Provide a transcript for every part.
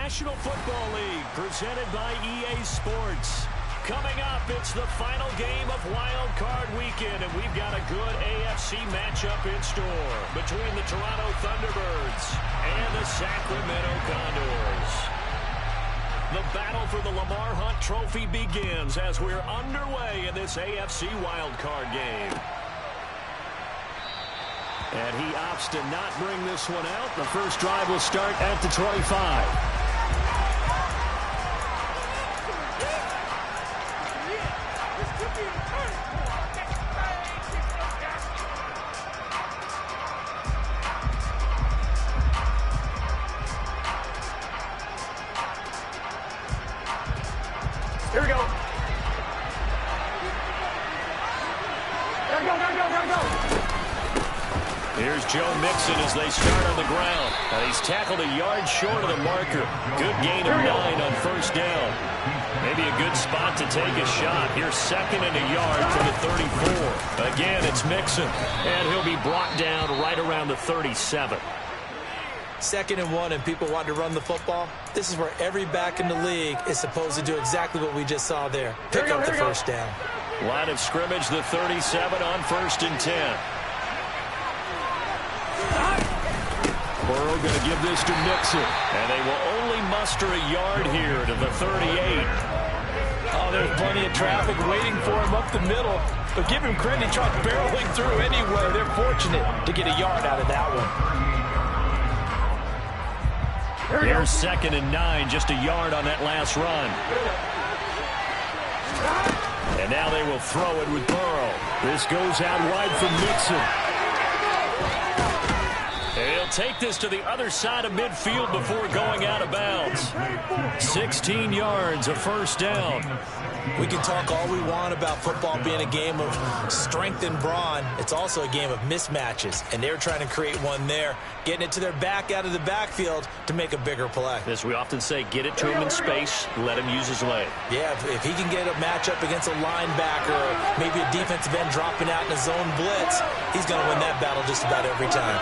National Football League, presented by EA Sports. Coming up, it's the final game of Wild Card Weekend, and we've got a good AFC matchup in store between the Toronto Thunderbirds and the Sacramento Condors. The battle for the Lamar Hunt Trophy begins as we're underway in this AFC Wild Card game. And he opts to not bring this one out. The first drive will start at the 25. Here we go. Gotta go. Here's Joe Mixon as they start on the ground. He's tackled a yard short of the marker. Good gain of 9 on first down. Maybe a good spot to take a shot. Here's second and a yard from the 34. Again, it's Mixon, and he'll be brought down right around the 37. 2nd and 1 and people want to run the football. This is where every back in the league is supposed to do exactly what we just saw there. Pick up the first down. Line of scrimmage, the 37 on 1st and 10. Burrow going to give this to Mixon, and they will only muster a yard here to the 38. Oh, there's plenty of traffic waiting for him up the middle, but give him credit. He tried barreling through anyway. They're fortunate to get a yard out of that one. Here's 2nd and 9, just a yard on that last run. And now they will throw it with Burrow. This goes out wide from Mixon. He'll take this to the other side of midfield before going out of bounds. 16 yards, a first down. We can talk all we want about football being a game of strength and brawn. It's also a game of mismatches, and they're trying to create one there, getting it to their back out of the backfield to make a bigger play. As we often say, get it to him in space, let him use his leg. Yeah, if he can get a matchup against a linebacker or maybe a defensive end dropping out in a zone blitz, he's going to win that battle just about every time.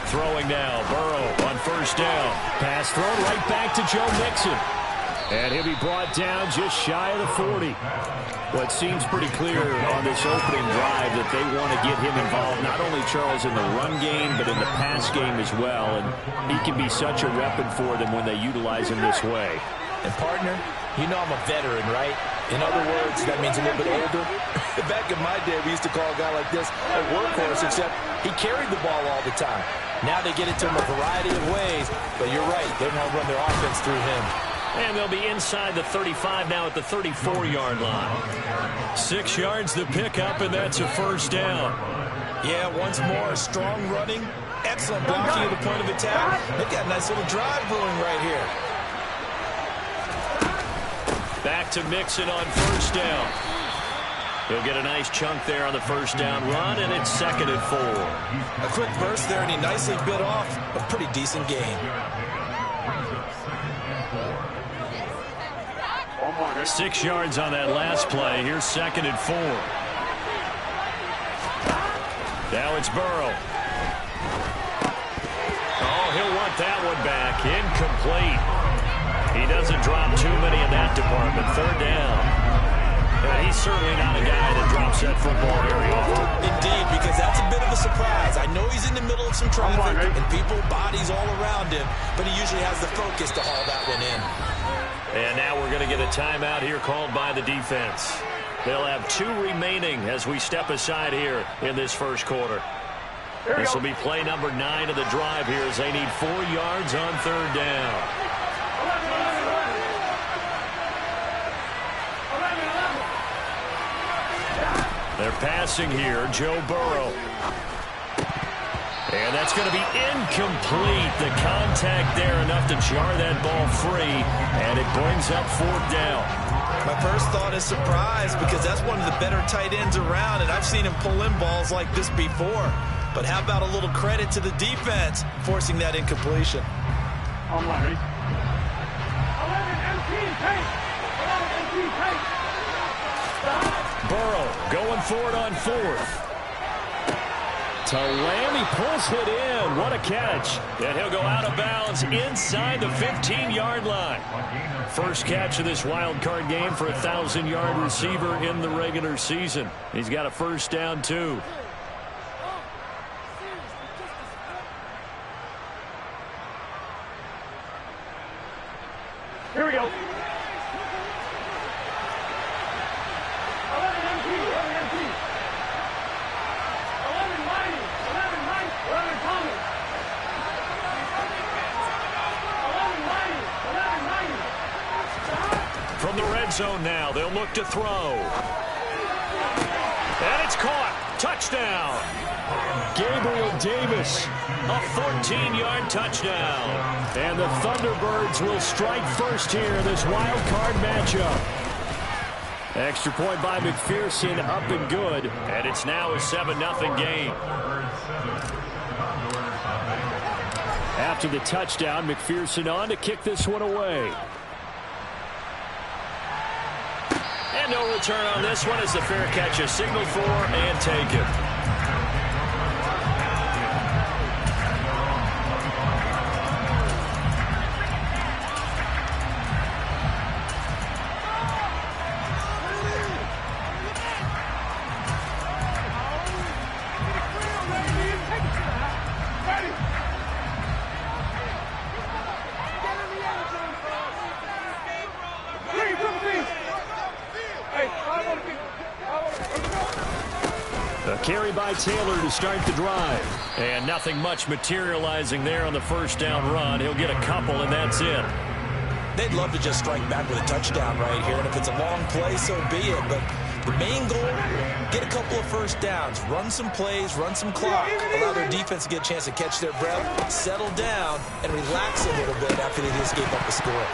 Throwing now, Burrow on first down. Pass thrown right back to Joe Mixon. And he'll be brought down just shy of the 40. Well, it seems pretty clear on this opening drive that they want to get him involved, not only, Charles, in the run game, but in the pass game as well. And he can be such a weapon for them when they utilize him this way. And, partner, you know I'm a veteran, right? In other words, that means a little bit older. Back in my day, we used to call a guy like this a workhorse, except he carried the ball all the time. Now they get it to him a variety of ways, but you're right. They want to run their offense through him. And they'll be inside the 35 now at the 34-yard line. 6 yards the pickup, and that's a first down. Yeah, once more, strong running, excellent blocking at the point of attack. They've got a nice little drive brewing right here. Back to Mixon on first down. He'll get a nice chunk there on the first down run, and it's 2nd and 4. A quick burst there, and he nicely bit off a pretty decent gain. 6 yards on that last play. Here's 2nd and 4. Now it's Burrow. Oh, he'll want that one back. Incomplete. He doesn't drop too many in that department. 3rd down. He's certainly not a guy that drops that football very often. Indeed, because that's a bit of a surprise. I know he's in the middle of some traffic and people, bodies all around him, but he usually has the focus to haul that one in. And now we're going to get a timeout here called by the defense. They'll have 2 remaining as we step aside here in this first quarter. This will be play number 9 of the drive here as they need 4 yards on 3rd down. They're passing here, Joe Burrow. And that's going to be incomplete. The contact there enough to jar that ball free, and it brings up 4th down. My first thought is surprise because that's one of the better tight ends around, and I've seen him pull in balls like this before. But how about a little credit to the defense forcing that incompletion? Burrow going for it on 4th. To Lamb, he pulls it in. What a catch. And he'll go out of bounds inside the 15-yard line. First catch of this wild card game for a 1,000-yard receiver in the regular season. He's got a first down, too. Here we go. From the red zone now, they'll look to throw. And it's caught. Touchdown. Gabriel Davis, a 14-yard touchdown. And the Thunderbirds will strike first here in this wild card matchup. Extra point by McPherson, up and good. And it's now a 7-0 game. After the touchdown, McPherson on to kick this one away. And no return on this one as the fair catch is signaled for and taken. Carry by Taylor to start the drive. And nothing much materializing there on the first down run. He'll get a couple, and that's it. They'd love to just strike back with a touchdown right here, and if it's a long play, so be it. But the main goal, get a couple of first downs, run some plays, run some clock, allow their defense to get a chance to catch their breath, settle down, and relax a little bit after they just gave up a score.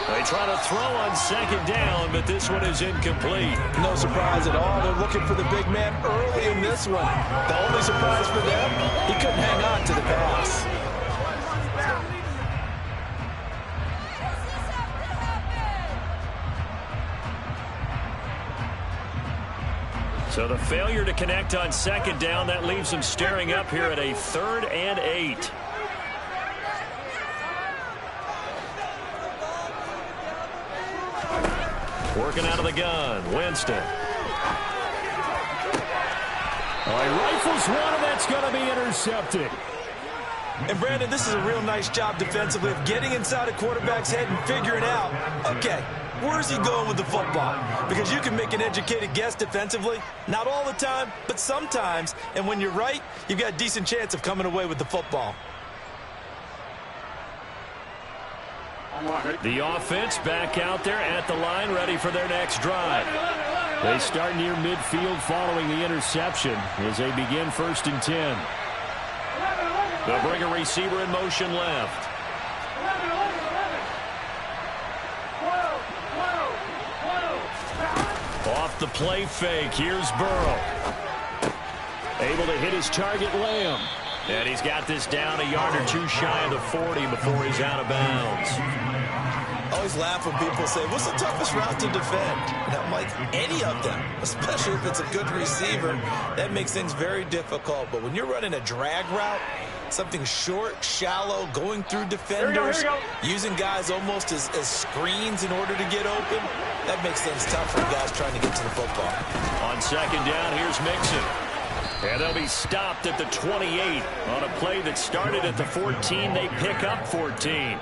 They try to throw on second down, but this one is incomplete. No surprise at all. They're looking for the big man early in this one. The only surprise for them, he couldn't hang on to the pass. So the failure to connect on second down, that leaves them staring up here at a 3rd and 8. Working out of the gun, Winston. Oh, he rifles one, and that's going to be intercepted. And, Brandon, this is a real nice job defensively of getting inside a quarterback's head and figuring out, okay, where's he going with the football? Because you can make an educated guess defensively. Not all the time, but sometimes. And when you're right, you've got a decent chance of coming away with the football. The offense back out there at the line, ready for their next drive. They start near midfield following the interception as they begin 1st and 10. They'll bring a receiver in motion left. Off the play fake, here's Burrow. Able to hit his target, Lamb. And he's got this down a yard or two shy of the 40 before he's out of bounds. I always laugh when people say, what's the toughest route to defend? And I'm like, any of them, especially if it's a good receiver. That makes things very difficult. But when you're running a drag route, something short, shallow, going through defenders, using guys almost as screens in order to get open, that makes things tough for guys trying to get to the football. On second down, here's Mixon. And they'll be stopped at the 28 on a play that started at the 14. They pick up 14.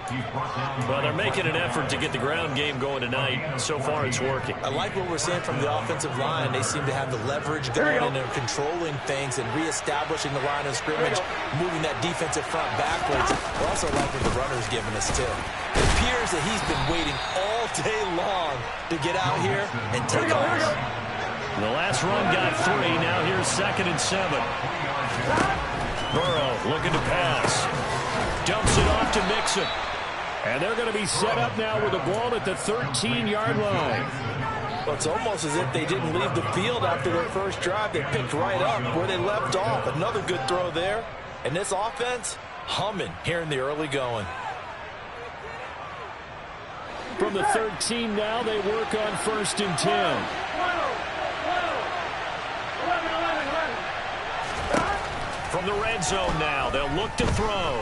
Well, they're making an effort to get the ground game going tonight. So far, it's working. I like what we're seeing from the offensive line. They seem to have the leverage going and they're controlling things and reestablishing the line of scrimmage, moving that defensive front backwards. I also like what the runner's giving us, too. It appears that he's been waiting all day long to get out here and take off. The last run got 3. Now here's 2nd and 7. Burrow looking to pass. Dumps it off to Mixon. And they're going to be set up now with the ball at the 13-yard line. Well, it's almost as if they didn't leave the field after their first drive. They picked right up where they left off. Another good throw there. And this offense, humming here in the early going. From the 13 now, they work on 1st and 10. from the red zone now. They'll look to throw.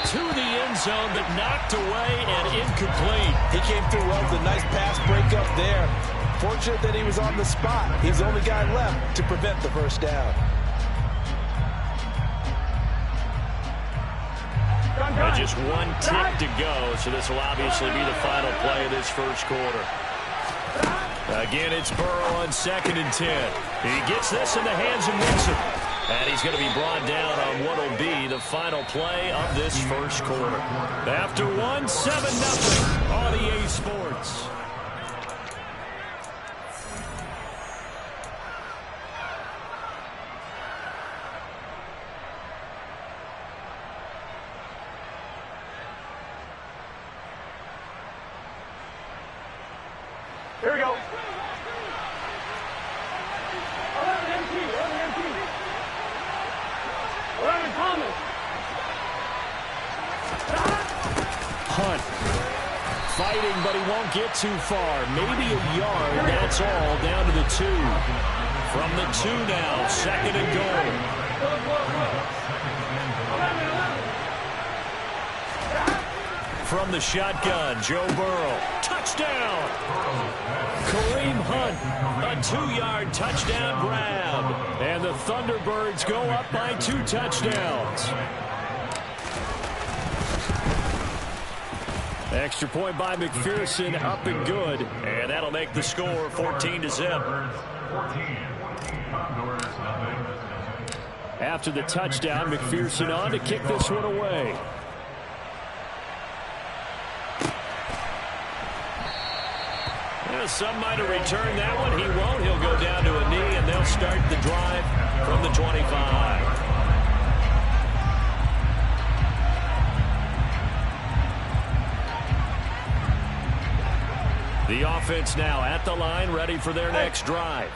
To the end zone, but knocked away and incomplete. He came through well with a nice pass breakup there. Fortunate that he was on the spot. He's the only guy left to prevent the first down. Just one tick to go, so this will obviously be the final play of this first quarter. Again, it's Burrow on 2nd and 10. He gets this in the hands of Mixon. And he's going to be brought down on what will be the final play of this first quarter. After 1, 7-0 on EA Sports. Here we go. Hunt. Fighting, but he won't get too far. Maybe a yard. That's all. Down to the 2. From the 2 now. 2nd and goal. From the shotgun, Joe Burrow. Touchdown! Kareem Hunt, a 2-yard touchdown grab. And the Thunderbirds go up by 2 touchdowns. Extra point by McPherson, up and good. And that'll make the score 14-0. After the touchdown, McPherson on to kick this one away. Some might have returned that one. He won't. He'll go down to a knee, and they'll start the drive from the 25. The offense now at the line, ready for their next drive.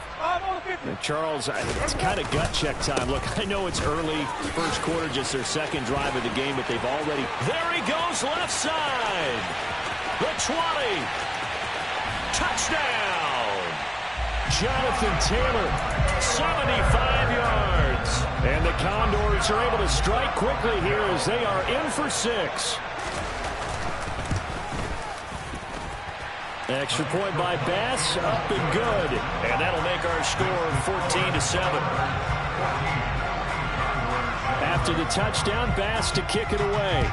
And Charles, it's kind of gut check time. Look, I know it's early, first quarter, just their second drive of the game, but they've already... There he goes, left side. The 20. Touchdown! Jonathan Taylor, 75 yards. And the Condors are able to strike quickly here as they are in for 6. Extra point by Bass, up and good. And that'll make our score 14-7. After the touchdown, Bass to kick it away.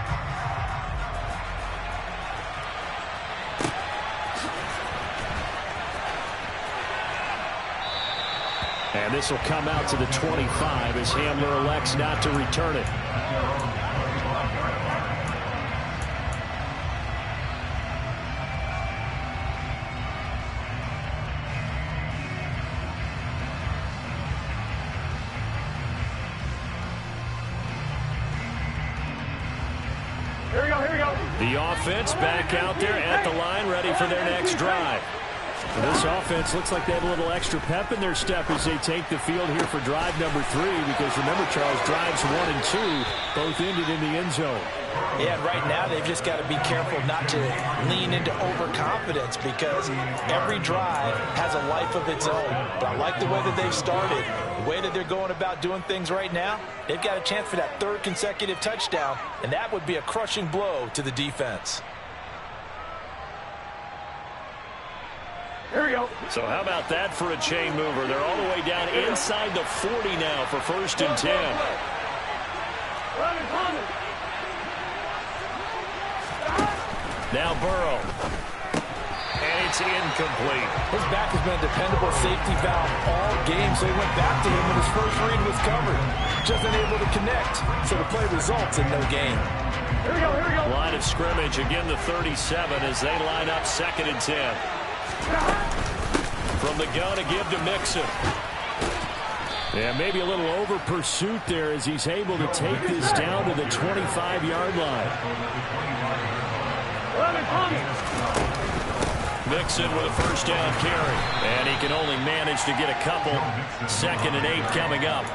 And this will come out to the 25 as Hamler elects not to return it. Here we go. The offense back out there at the line, ready for their next drive. This offense looks like they have a little extra pep in their step as they take the field here for drive number 3, because remember, Charles, drives 1 and 2 both ended in the end zone. Yeah, and right now they've just got to be careful not to lean into overconfidence, because every drive has a life of its own. But I like the way that they've started, the way that they're going about doing things right now. They've got a chance for that 3rd consecutive touchdown, and that would be a crushing blow to the defense. Here we go. So how about that for a chain mover? They're all the way down inside the 40 now for 1st and 10. Now Burrow. And it's incomplete. His back has been a dependable safety valve all game, so he went back to him when his first read was covered. Just unable to connect, so the play results in no gain. Here we go. Line of scrimmage, again the 37 as they line up 2nd and 10. From the gun to give to Mixon. Yeah, maybe a little over pursuit there as he's able to take this down to the 25-yard line. Mixon with a first down carry. And he can only manage to get a couple. 2nd and 8 coming up.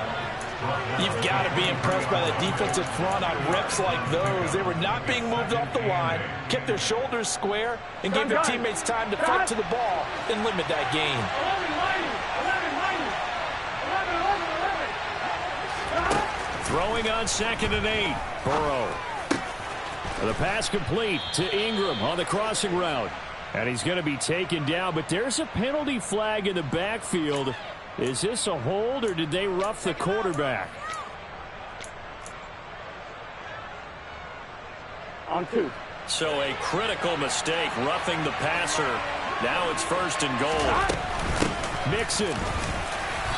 You've got to be impressed by the defensive front on reps like those. They were not being moved off the line, kept their shoulders square, and gave their teammates time to fight to the ball and limit that gain. Throwing on 2nd and 8. Burrow. The pass complete to Ingram on the crossing route. And he's going to be taken down, but there's a penalty flag in the backfield. Is this a hold, or did they rough the quarterback? On 2. So a critical mistake, roughing the passer. Now it's 1st and goal. Mixon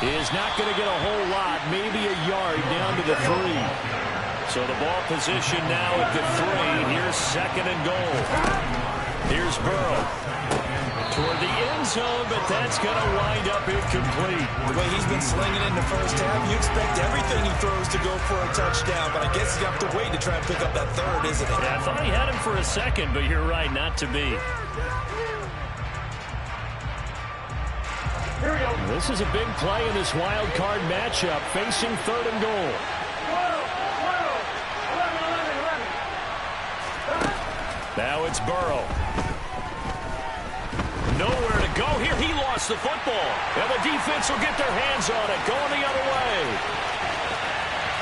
is not going to get a whole lot, maybe a yard down to the 3. So the ball position now at the 3. Here's 2nd and goal. Here's Burrow toward the end zone, but that's going to wind up incomplete. The way he's been slinging in the first half, you expect everything he throws to go for a touchdown, but I guess you have to wait to try and pick up that 3rd, isn't it? Yeah, I thought he had him for a second, but you're right, not to be. Here we go. This is a big play in this wild card matchup, facing 3rd and goal. Now it's Burrow. Nowhere to go here. He lost the football. And the defense will get their hands on it. Going the other way.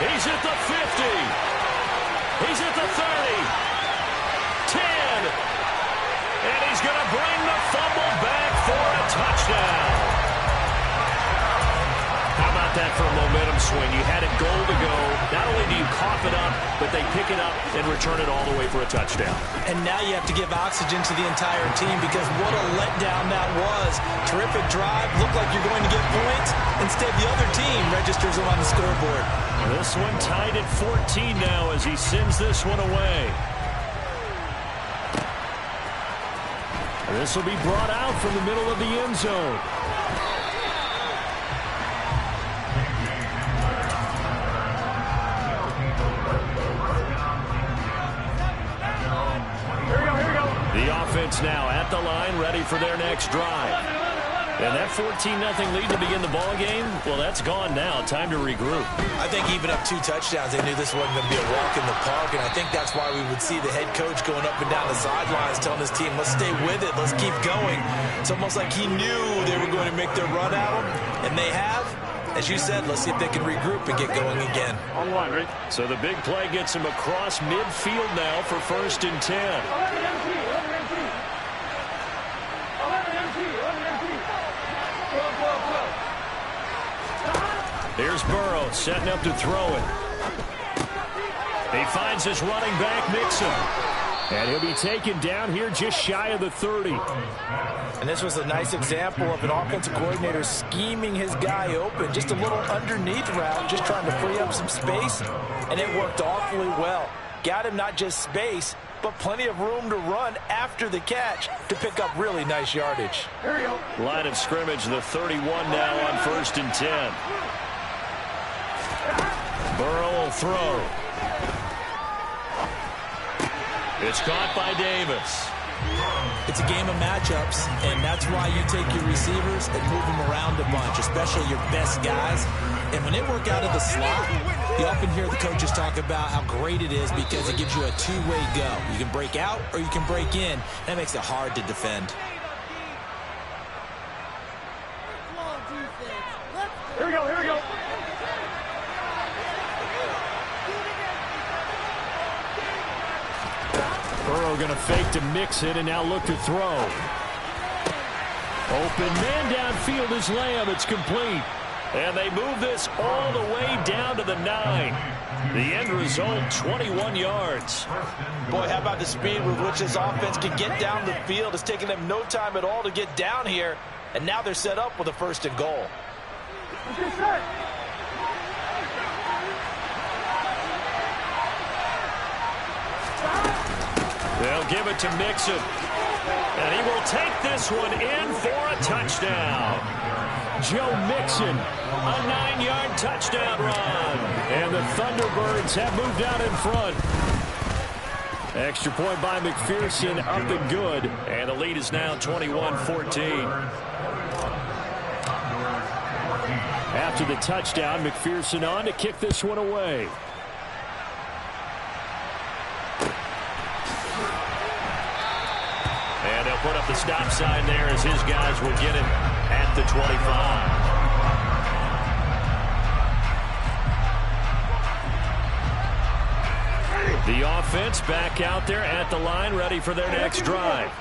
He's at the 50. He's at the 30. 10. And he's going to bring the fumble back for a touchdown. How about that for a momentum swing? You had it goal to go. Not only do you cough it up, but they pick it up and return it all the way for a touchdown. And now you have to give oxygen to the entire team, because what a letdown that was. Terrific drive. Looked like you're going to get points. Instead, the other team registers them on the scoreboard. This one tied at 14 now as he sends this one away. This will be brought out from the middle of the end zone. Offense now at the line, ready for their next drive. And that 14-0 lead to begin the ball game, well, that's gone now. Time to regroup. I think even up 2 touchdowns, they knew this wasn't going to be a walk in the park, and I think that's why we would see the head coach going up and down the sidelines telling his team, let's stay with it, let's keep going. It's almost like he knew they were going to make their run at him, and they have. As you said, let's see if they can regroup and get going again. On 1, right? So the big play gets him across midfield now for 1st and 10. Here's Burrow setting up to throw it. He finds his running back, Mixon. And he'll be taken down here just shy of the 30. And this was a nice example of an offensive coordinator scheming his guy open. Just a little underneath route, just trying to free up some space. And it worked awfully well. Got him not just space, but plenty of room to run after the catch to pick up really nice yardage. Here we go. Line of scrimmage, the 31 now on 1st and 10. Burrow will throw. It's caught by Davis. It's a game of matchups, and that's why you take your receivers and move them around a bunch, especially your best guys. And when they work out of the slot, you often hear the coaches talk about how great it is because it gives you a two-way go. You can break out or you can break in. That makes it hard to defend. Here we go, here we go. Burrow going to fake to Mixon and now look to throw. Open man downfield is Lamb. It's complete. And they move this all the way down to the 9. The end result, 21 yards. Boy, how about the speed with which this offense can get down the field? It's taking them no time at all to get down here. And now they're set up with a 1st and goal. They'll give it to Mixon. And he will take this one in for a touchdown. Joe Mixon, a 9-yard touchdown run. And the Thunderbirds have moved out in front. Extra point by McPherson, up and good. And the lead is now 21-14. After the touchdown, McPherson on to kick this one away. And they'll put up the stop sign there as his guys will get him at the 25. The offense back out there at the line, ready for their next drive.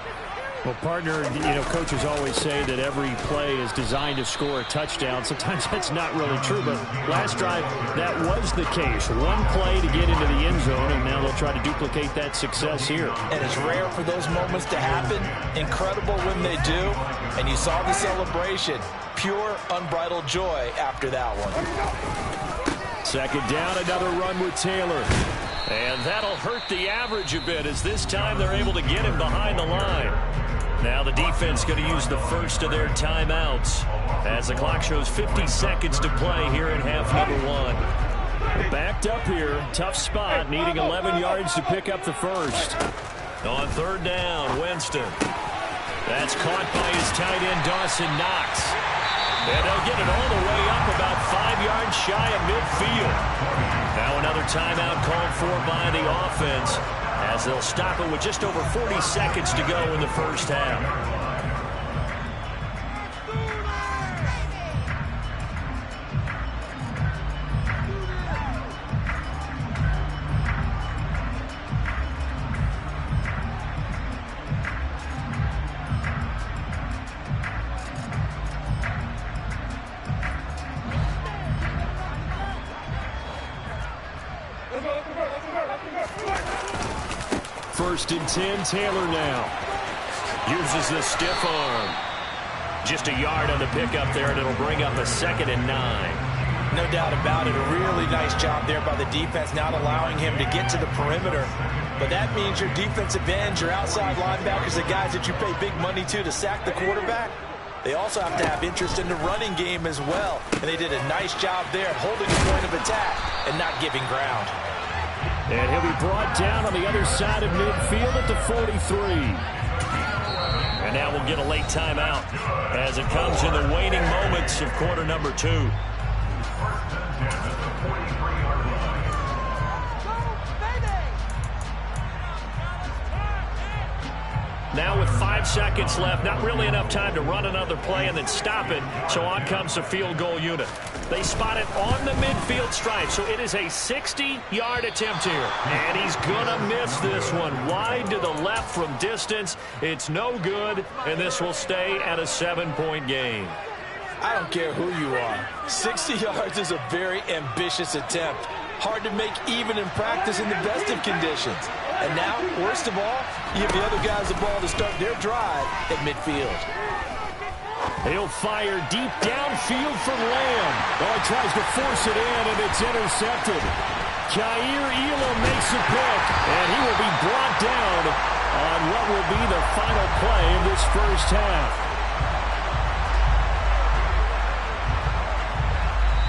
Well, partner, coaches always say that every play is designed to score a touchdown. Sometimes that's not really true, but last drive, that was the case. One play to get into the end zone, and now they'll try to duplicate that success here. And it's rare for those moments to happen. Incredible when they do. And you saw the celebration. Pure, unbridled joy after that one. Second down, another run with Taylor. And that'll hurt the average a bit as this time they're able to get him behind the line. Now the defense going to use the first of their timeouts as the clock shows 50 seconds to play here in half number one. Backed up here, tough spot, needing 11 yards to pick up the first. On third down, Winston. That's caught by his tight end, Dawson Knox. And they'll get it all the way up about 5 yards shy of midfield. Now another timeout called for by the offense as they'll stop it with just over 40 seconds to go in the first half. First and 10, Taylor now. Uses the stiff arm. Just a yard on the pickup there, and it'll bring up a 2nd and 9. No doubt about it. A really nice job there by the defense, not allowing him to get to the perimeter. But that means your defensive ends, your outside linebackers, the guys that you pay big money to sack the quarterback, they also have to have interest in the running game as well. And they did a nice job there, holding the point of attack and not giving ground. And he'll be brought down on the other side of midfield at the 43. And now we'll get a late timeout as it comes in the waning moments of quarter number 2. Now with 5 seconds left, not really enough time to run another play and then stop it. So on comes the field goal unit. They spot it on the midfield stripe, so it is a 60-yard attempt here. And he's going to miss this one. Wide to the left from distance. It's no good, and this will stay at a 7-point game. I don't care who you are. 60 yards is a very ambitious attempt. Hard to make even in practice in the best of conditions. And now, worst of all, you give the other guys the ball to start their drive at midfield. He'll fire deep downfield from Lamb. Oh, he tries to force it in, and it's intercepted. Khair Elam makes a pick, and he will be brought down on what will be the final play of this first half.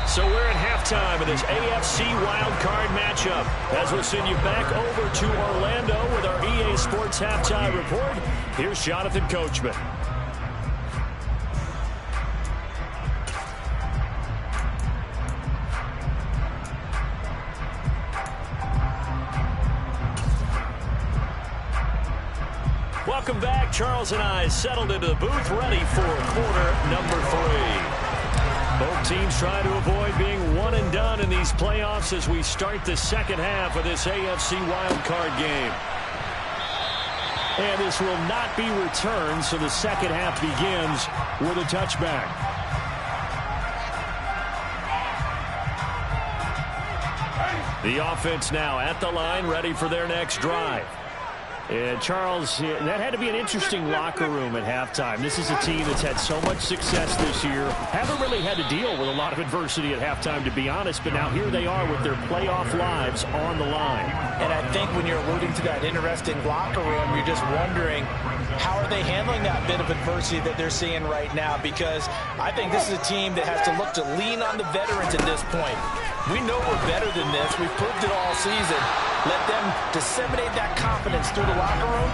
So we're at halftime of this AFC wildcard matchup. As we'll send you back over to Orlando with our EA Sports Halftime Report, here's Jonathan Coachman. Welcome back. Charles and I settled into the booth, ready for quarter number 3. Both teams try to avoid being one and done in these playoffs as we start the second half of this AFC wildcard game. And this will not be returned, so the second half begins with a touchback. The offense now at the line, ready for their next drive. And Charles, that had to be an interesting locker room at halftime. This is a team that's had so much success this year. Haven't really had to deal with a lot of adversity at halftime, to be honest. But now here they are with their playoff lives on the line. And I think when you're alluding to that interesting locker room, you're just wondering, how are they handling that bit of adversity that they're seeing right now? Because I think this is a team that has to look to lean on the veterans at this point. We know we're better than this. We've proved it all season. Let them disseminate that confidence through the locker room.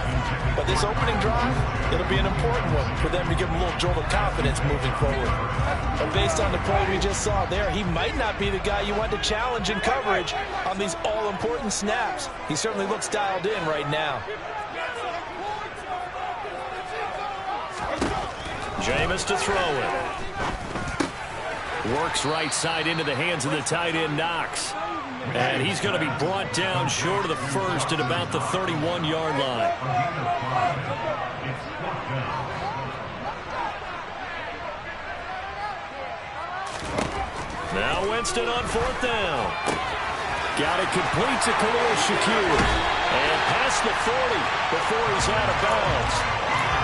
But this opening drive, it'll be an important one for them to give them a little jolt of confidence moving forward. But based on the play we just saw there, he might not be the guy you want to challenge in coverage on these all-important snaps. He certainly looks dialed in right now. Jameis to throw it. Works right side into the hands of the tight end, Knox. And he's going to be brought down short of the first at about the 31-yard line. Now Winston on 4th down. Got it complete to Khalil Shakir. And past the 40 before he's out of bounds.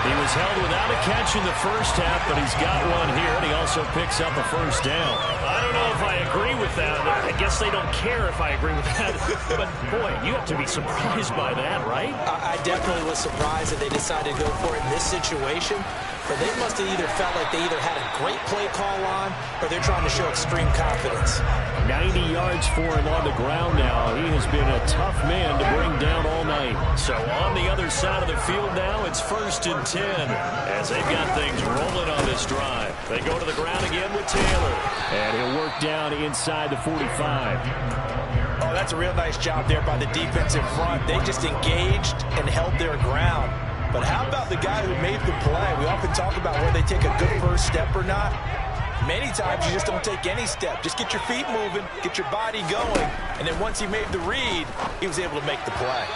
He was held without a catch in the first half, but he's got one here, and he also picks up a first down. I don't know if I agree with that. I guess they don't care if I agree with that. But, boy, you have to be surprised by that, right? I definitely was surprised that they decided to go for it in this situation. But they must have either felt like they either had a great play call on or they're trying to show extreme confidence. 90 yards for him on the ground now. He has been a tough man to bring down all night. So on the other side of the field now, it's 1st and 10 as they've got things rolling on this drive. They go to the ground again with Taylor. And he'll work down inside the 45. Oh, that's a real nice job there by the defensive front. They just engaged and held their ground. But how about the guy who made the play? We often talk about whether they take a good first step or not. Many times you just don't take any step. Just get your feet moving, get your body going, and then once he made the read, he was able to make the play.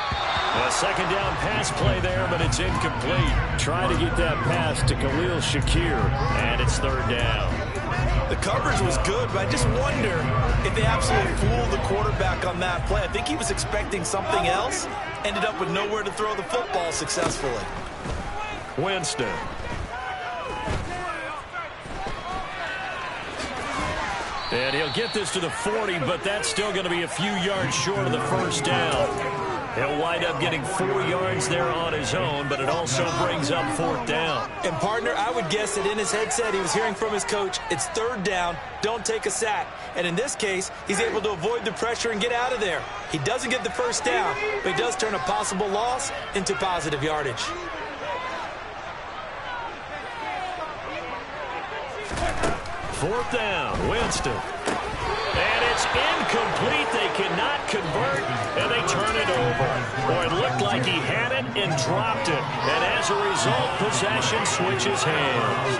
A 2nd down pass play there, but it's incomplete. Try to get that pass to Khalil Shakir, and it's 3rd down. The coverage was good, but I just wonder if they absolutely fooled the quarterback on that play. I think he was expecting something else, ended up with nowhere to throw the football successfully. Winston. And he'll get this to the 40, but that's still going to be a few yards short of the first down. He'll wind up getting 4 yards there on his own, but it also brings up 4th down. And, partner, I would guess that in his headset he was hearing from his coach, it's 3rd down, don't take a sack. And in this case, he's able to avoid the pressure and get out of there. He doesn't get the first down, but he does turn a possible loss into positive yardage. Fourth down, Winston. And it's incomplete. They cannot convert, and they turn it over. Boy, it looked like he had it and dropped it. And as a result, possession switches hands.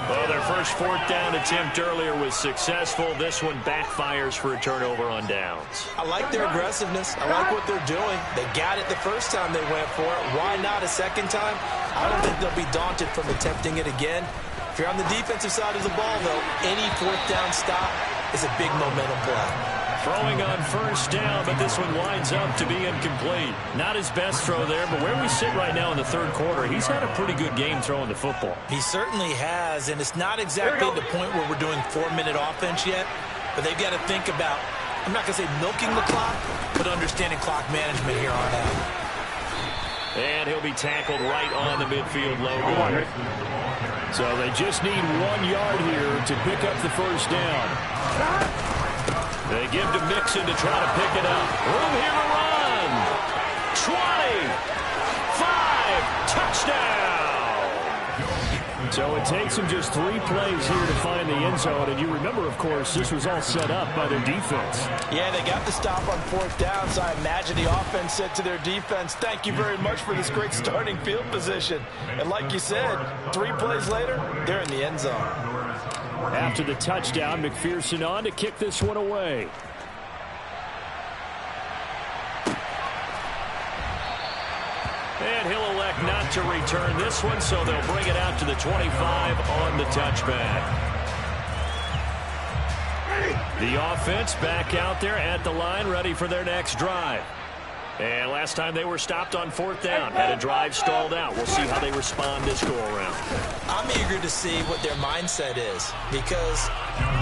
Well, their first 4th down attempt earlier was successful. This one backfires for a turnover on downs. I like their aggressiveness. I like what they're doing. They got it the first time they went for it. Why not a second time? I don't think they'll be daunted from attempting it again. If you're on the defensive side of the ball, though, any 4th down stop is a big momentum play. Throwing on first down, but this one winds up to be incomplete. Not his best throw there, but where we sit right now in the 3rd quarter, he's had a pretty good game throwing the football. He certainly has, and it's not exactly the point where we're doing 4-minute offense yet, but they've got to think about, I'm not going to say milking the clock, but understanding clock management here on out. And he'll be tackled right on the midfield logo. So they just need 1 yard here to pick up the first down. They give to Mixon to try to pick it up. Room here to run. 25. Touchdown. So it takes them just 3 plays here to find the end zone. And you remember, of course, this was all set up by their defense. Yeah, they got the stop on 4th down, so I imagine the offense said to their defense, thank you very much for this great starting field position. And like you said, 3 plays later, they're in the end zone. After the touchdown, McPherson on to kick this one away. And he'll elect not to return this one, so they'll bring it out to the 25 on the touchback. The offense back out there at the line, ready for their next drive. And last time they were stopped on 4th down, had a drive stalled out. We'll see how they respond this go-around. I'm eager to see what their mindset is, because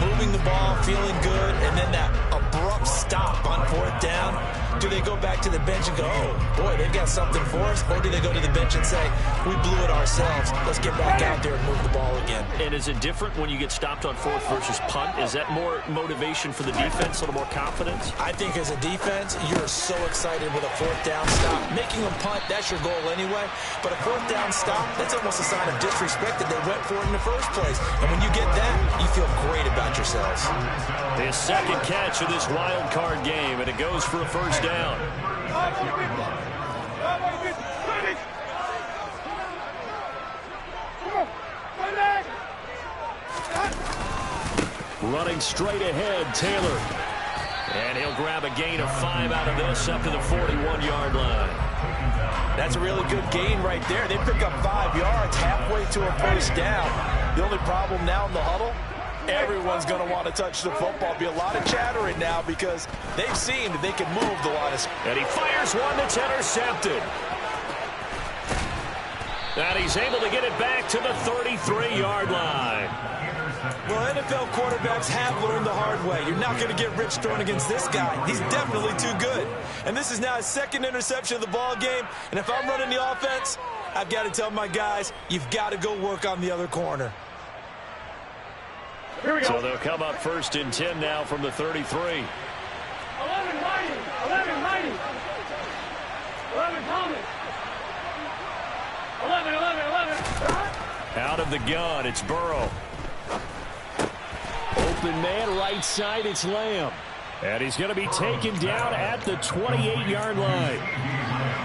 moving the ball, feeling good, and then that abrupt stop on 4th down, do they go back to the bench and go, oh, boy, they've got something for us? Or do they go to the bench and say, we blew it ourselves, let's get back out there and move the ball again? And is it different when you get stopped on 4th versus punt? Is that more motivation for the defense, a little more confidence? I think as a defense, you're so excited with a 4th down stop. Making them punt, that's your goal anyway. But a 4th down stop, that's almost a sign of disrespect that they went for it in the first place. And when you get that, you feel great about yourselves. His second catch of this wild card game, and it goes for a first down. Running straight ahead, Taylor. And he'll grab a gain of 5 out of this up to the 41-yard line. That's a really good gain right there. They pick up 5 yards halfway to a first down. The only problem now in the huddle, everyone's going to want to touch the football. Be a lot of chattering now because they've seen that they can move the line. And he fires one that's intercepted. And he's able to get it back to the 33-yard line. Well, NFL quarterbacks have learned the hard way. You're not going to get rich throwing against this guy. He's definitely too good. And this is now his second interception of the ball game. And if I'm running the offense, I've got to tell my guys, you've got to go work on the other corner. Here we go. So they'll come up 1st and 10 now from the 33. 11 Mighty. 11 Mighty. 11 Thomas. 11. Out of the gun, it's Burrow. Open man, right side, it's Lamb. And he's going to be taken down at the 28-yard line.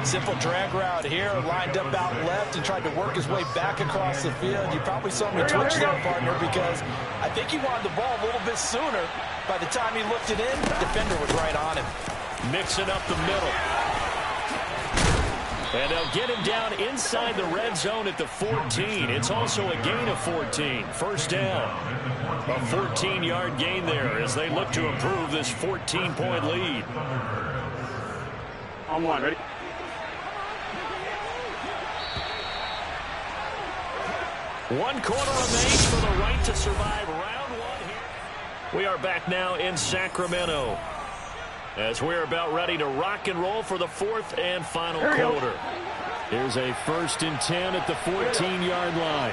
Simple drag route here, lined up out left and tried to work his way back across the field. You probably saw me twitch there, partner, because I think he wanted the ball a little bit sooner. By the time he looked it in, the defender was right on him. Mixing up the middle. And they'll get him down inside the red zone at the 14. It's also a gain of 14. First down. A 14-yard gain there as they look to improve this 14-point lead. On one, ready? One quarter remains for the right to survive round 1 here. We are back now in Sacramento as we're about ready to rock and roll for the 4th and final quarter. Here's a 1st and 10 at the 14-yard line.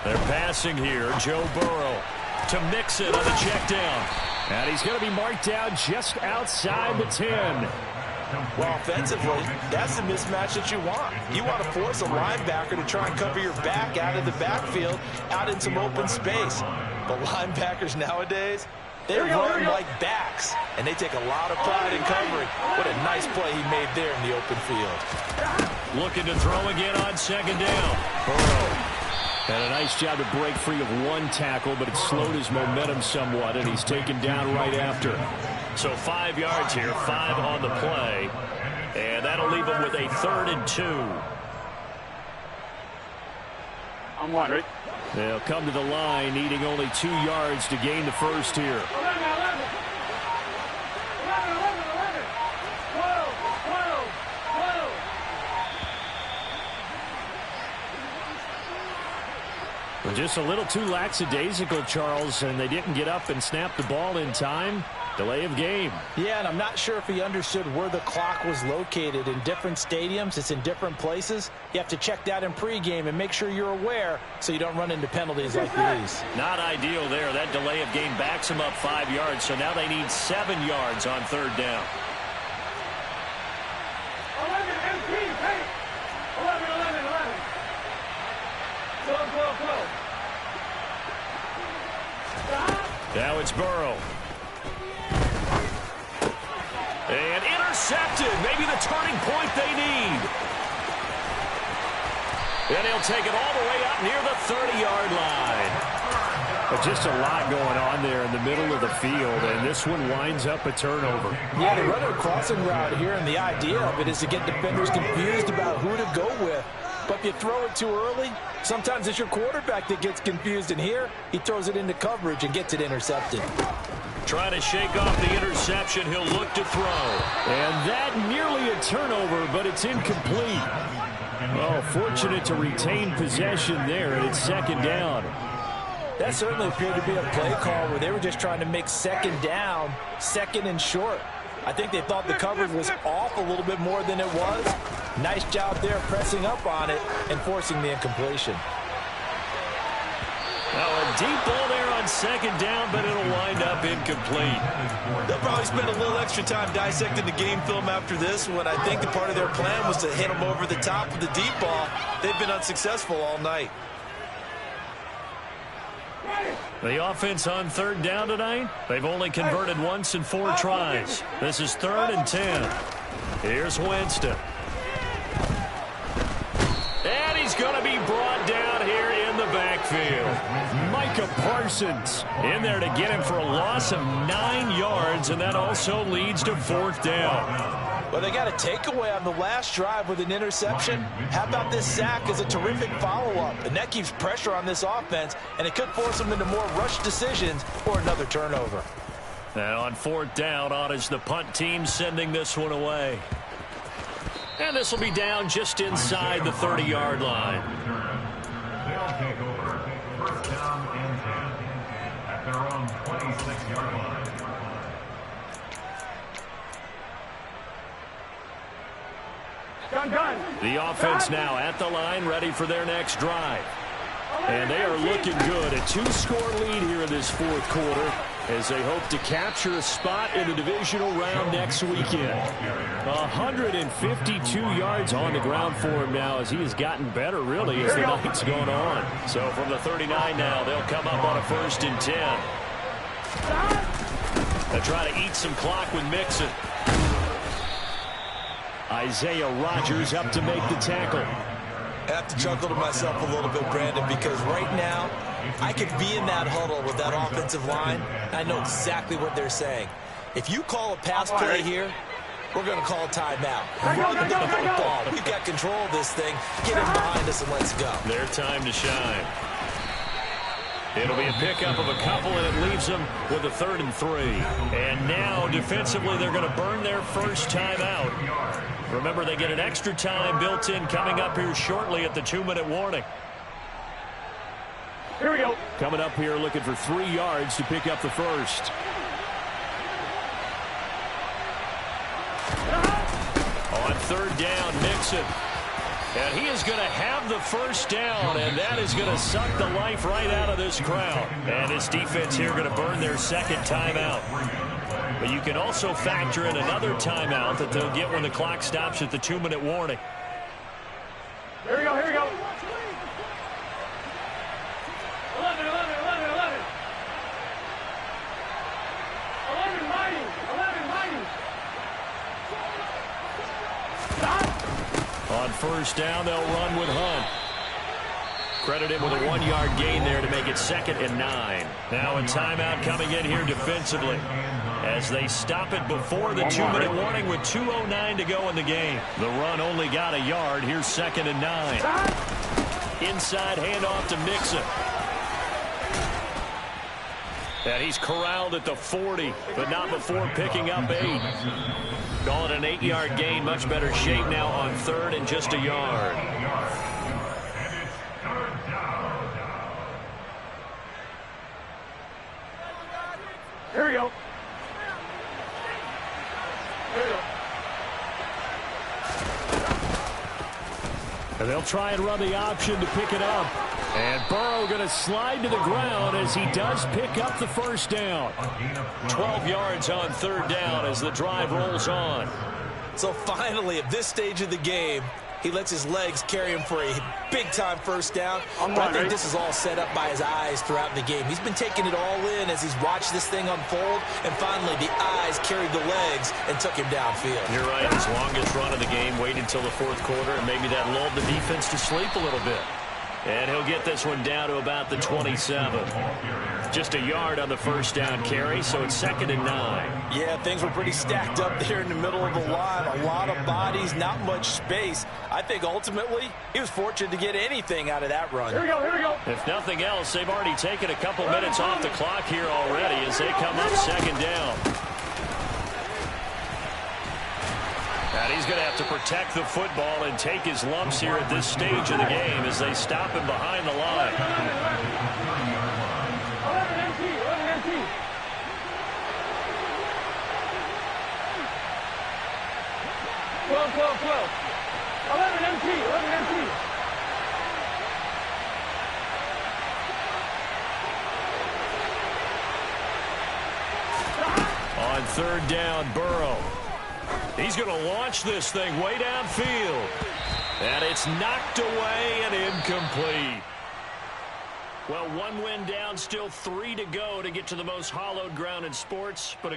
They're passing here. Joe Burrow to Mixon on the check down. And he's going to be marked down just outside the 10. Well, offensively, that's the mismatch that you want. You want to force a linebacker to try and cover your back out of the backfield, out in some open space. But linebackers nowadays, they run like backs, and they take a lot of pride in covering. What a nice play he made there in the open field. Looking to throw again on 2nd down. Burrow had a nice job to break free of one tackle, but it slowed his momentum somewhat, and he's taken down right after. So 5 yards here, 5 on the play, and that'll leave him with a 3rd and 2. I'm one, ready? They'll come to the line, needing only 2 yards to gain the first here. 11. 12. Well, just a little too lackadaisical, Charles, and they didn't get up and snap the ball in time. Delay of game. Yeah, and I'm not sure if he understood where the clock was located. In different stadiums, it's in different places. You have to check that in pregame and make sure you're aware so you don't run into penalties like these. Not ideal there. That delay of game backs him up 5 yards, so now they need 7 yards on 3rd down. 11 MP, hey! 11. 12. Now it's Burrow. And intercepted. Maybe the turning point they need. And he'll take it all the way up near the 30-yard line. But just a lot going on there in the middle of the field, and this one winds up a turnover. Yeah, they run a crossing route here, and the idea of it is to get defenders confused about who to go with. But if you throw it too early, sometimes it's your quarterback that gets confused, and here he throws it into coverage and gets it intercepted. Trying to shake off the interception. He'll look to throw. And that nearly a turnover, but it's incomplete. Well, fortunate to retain possession there, and it's 2nd down. That certainly appeared to be a play call where they were just trying to make 2nd down, 2nd and short. I think they thought the coverage was off a little bit more than it was. Nice job there pressing up on it and forcing the incompletion. Now a deep ball there on 2nd down, but it'll wind up incomplete. They'll probably spend a little extra time dissecting the game film after this one. I think the part of their plan was to hit them over the top of the deep ball. They've been unsuccessful all night. The offense on 3rd down tonight, they've only converted once in 4 tries. This is 3rd and 10. Here's Winston. And he's going to be brought down here in the backfield. Micah Parsons in there to get him for a loss of 9 yards, and that also leads to 4th down. Well, they got a takeaway on the last drive with an interception. How about this sack as a terrific follow-up? And that keeps pressure on this offense, and it could force them into more rush decisions or another turnover. And on 4th down, on is the punt team sending this one away. And this will be down just inside the 30-yard line. They'll take over. 1st down and 10 at their own 26-yard line. Gun. The offense now at the line, ready for their next drive. And they are looking good. A 2-score lead here in this 4th quarter as they hope to capture a spot in the divisional round next weekend. 152 yards on the ground for him now as he has gotten better, really, as the night's gone on. So from the 39 now, they'll come up on a 1st and 10. They'll try to eat some clock with Mixon. Isaiah Rodgers up to make the tackle. I have to chuckle to myself a little bit, Brandon, because right now I could be in that huddle with that offensive line. I know exactly what they're saying. If you call a pass play here, we're going to call a timeout. Run the football. We've got control of this thing. Get him behind us and let's go. Their time to shine. It'll be a pickup of a couple, and it leaves them with a 3rd and 3. And now, defensively, they're going to burn their first timeout. Remember, they get an extra time built in coming up here shortly at the 2-minute warning. Here we go. Coming up here looking for 3 yards to pick up the first. On 3rd down, Mixon. And he is going to have the 1st down, and that is going to suck the life right out of this crowd. And this defense here going to burn their 2nd timeout. But you can also factor in another timeout that they'll get when the clock stops at the 2-minute warning. Here we go. 11. 11 mighty. On 1st down, they'll run with Hunt. Credit him with a 1-yard gain there to make it 2nd and 9. Now a timeout coming in here defensively as they stop it before the 2-minute warning with 2:09 to go in the game. The run only got a yard. Here's 2nd and 9. Inside handoff to Mixon. And he's corralled at the 40, but not before picking up 8. Call it an 8-yard gain. Much better shape now on 3rd and just a yard. Here we go. And they'll try and run the option to pick it up. And Burrow going to slide to the ground as he does pick up the 1st down. 12 yards on 3rd down as the drive rolls on. So finally, at this stage of the game, he lets his legs carry him for a big-time 1st down. But I think this is all set up by his eyes throughout the game. He's been taking it all in as he's watched this thing unfold. And finally, the eyes carried the legs and took him downfield. You're right. His longest run of the game waited until the 4th quarter, and maybe that lulled the defense to sleep a little bit. And he'll get this one down to about the 27. Just a yard on the 1st down carry, so it's 2nd and 9. Yeah, things were pretty stacked up there in the middle of the line. A lot of bodies, not much space. I think ultimately he was fortunate to get anything out of that run. Here we go. If nothing else, they've already taken a couple minutes off the clock here already as they come up 2nd down. And he's going to have to protect the football and take his lumps here at this stage of the game as they stop him behind the line. 12. 11 MT. On 3rd down, Burrow. He's going to launch this thing way downfield. And it's knocked away and incomplete. Well, 1 win down, still 3 to go to get to the most hallowed ground in sports, but a good